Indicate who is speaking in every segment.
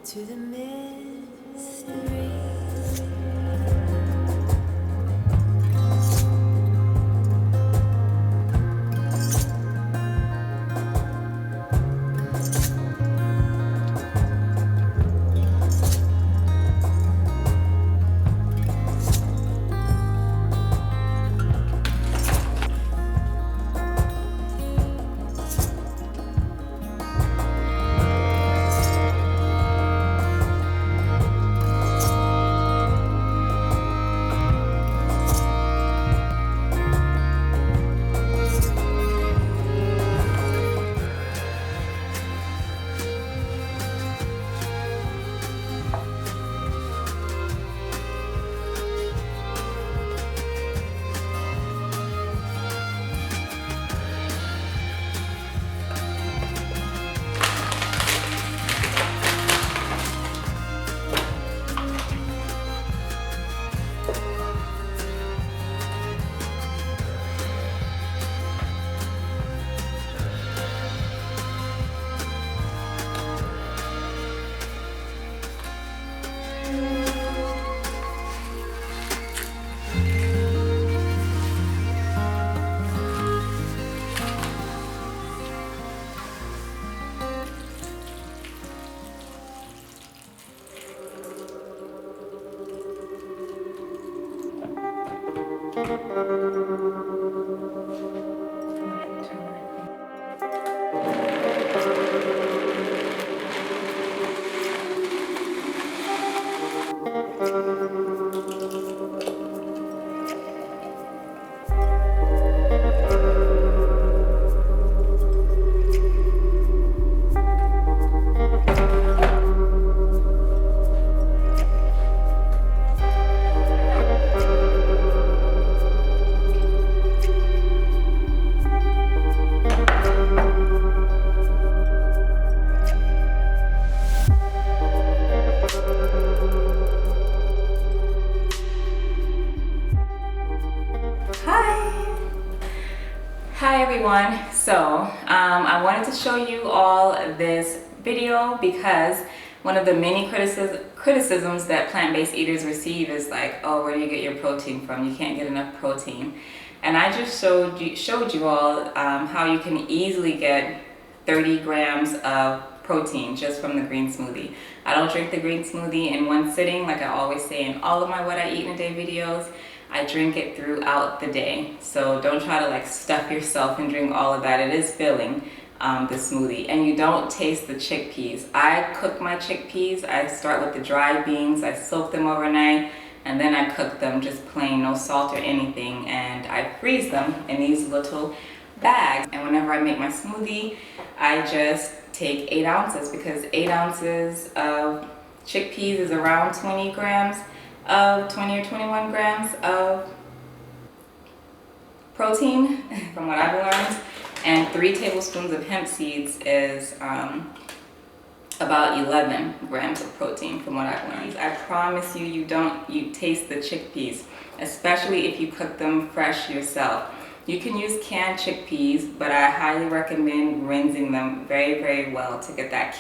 Speaker 1: to the mystery.
Speaker 2: Hi everyone. So I wanted to show you all this video because one of the many criticisms that plant-based eaters receive is like, oh, where do you get your protein from? You can't get enough protein. And I just showed you all how you can easily get 30 grams of protein just from the green smoothie. I don't drink the green smoothie in one sitting, like I always say in all of my What I Eat in a Day videos. I drink it throughout the day. So don't try to like stuff yourself and drink all of that. It is filling, the smoothie. And you don't taste the chickpeas. I cook my chickpeas. I start with the dry beans. I soak them overnight. And then I cook them just plain, no salt or anything. And I freeze them in these little bags. And whenever I make my smoothie, I just take 8 ounces because 8 ounces of chickpeas is around 20 grams of 20 or 21 grams of protein from what I've learned. And 3 tablespoons of hemp seeds is about 11 grams of protein from what I've learned. I promise you, you taste the chickpeas, especially if you cook them fresh yourself. You can use canned chickpeas, but I highly recommend rinsing them very, very well to get that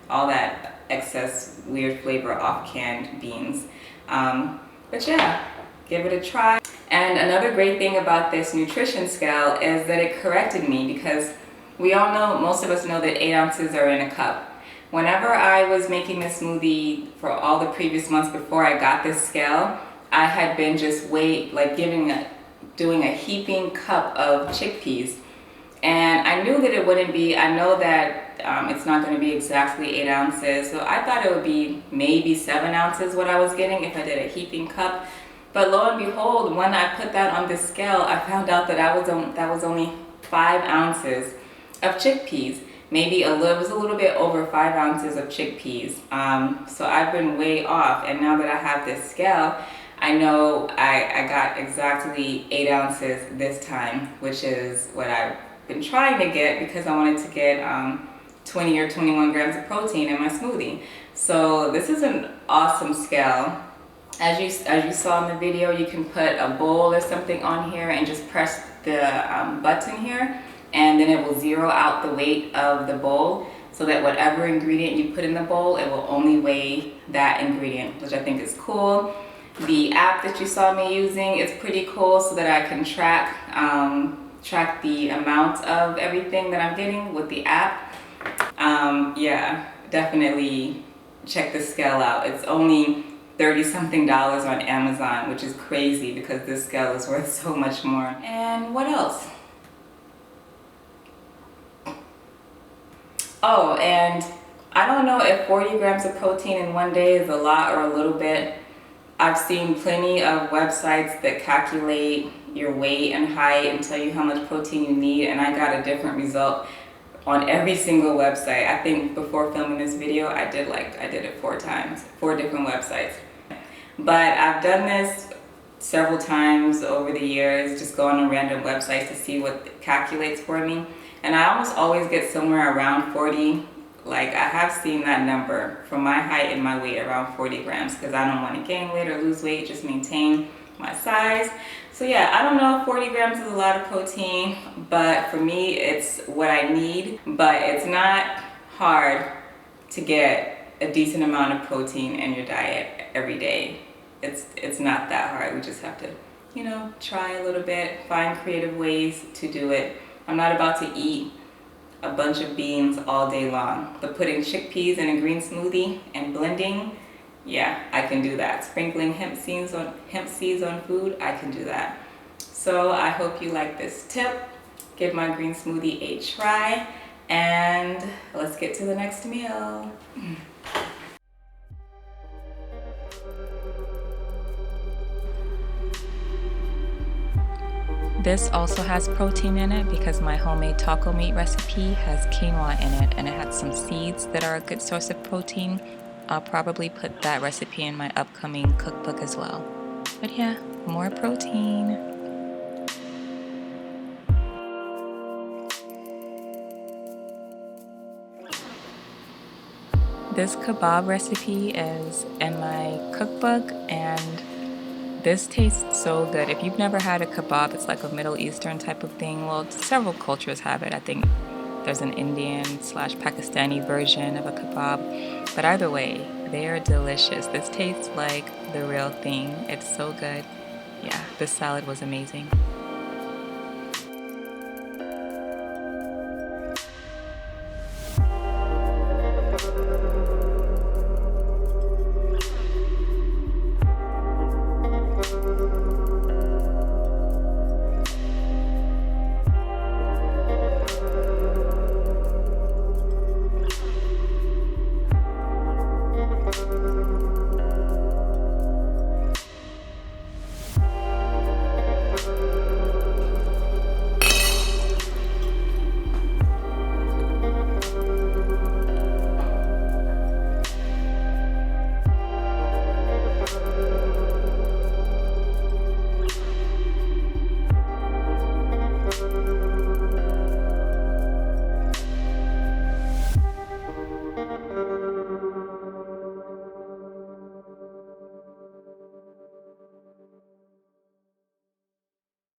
Speaker 2: all that excess weird flavor off canned beans. But yeah, give it a try. And another great thing about this nutrition scale is that it corrected me, because we all know, most of us know that 8 ounces are in a cup. Whenever I was making this smoothie for all the previous months before I got this scale, I had been just doing a heaping cup of chickpeas. And I knew that it wouldn't be, I know that it's not going to be exactly 8 ounces, so I thought it would be maybe 7 ounces what I was getting if I did a heaping cup. But lo and behold, when I put that on the scale, I found out that that was only 5 ounces of chickpeas. Maybe it was a little bit over 5 ounces of chickpeas. So I've been way off, and now that I have this scale, I know I got exactly 8 ounces this time, which is what I've been trying to get, because I wanted to get 20 or 21 grams of protein in my smoothie. So this is an awesome scale. As you saw in the video, you can put a bowl or something on here and just press the button here, and then it will zero out the weight of the bowl, so that whatever ingredient you put in the bowl, it will only weigh that ingredient, which I think is cool. The app that you saw me using is pretty cool, so that I can track the amount of everything that I'm getting with the app. Yeah, definitely check the scale out. It's only $30-something on Amazon, which is crazy because this scale is worth so much more. And what else? Oh, and I don't know if 40 grams of protein in one day is a lot or a little bit. I've seen plenty of websites that calculate your weight and height and tell you how much protein you need, and I got a different result on every single website. I think before filming this video, I did it 4 times, 4 different websites. But I've done this several times over the years, just going on random websites to see what it calculates for me. And I almost always get somewhere around 40. Like, I have seen that number from my height and my weight around 40 grams, because I don't want to gain weight or lose weight, just maintain my size. So yeah, I don't know if 40 grams is a lot of protein, but for me, it's what I need. But it's not hard to get a decent amount of protein in your diet every day. It's not that hard. We just have to, try a little bit, find creative ways to do it. I'm not about to eat a bunch of beans all day long, but putting chickpeas in a green smoothie and blending, yeah, I can do that. Sprinkling hemp seeds on food, I can do that. So I hope you like this tip. Give my green smoothie a try, and let's get to the next meal. This also has protein in it because my homemade taco meat recipe has quinoa in it, and it had some seeds that are a good source of protein. I'll probably put that recipe in my upcoming cookbook as well. But yeah, more protein. This kebab recipe is in my cookbook, and this tastes so good. If you've never had a kebab, it's like a Middle Eastern type of thing. Well, several cultures have it. I think there's an Indian/Pakistani version of a kebab. But either way, they are delicious. This tastes like the real thing. It's so good. Yeah, this salad was amazing.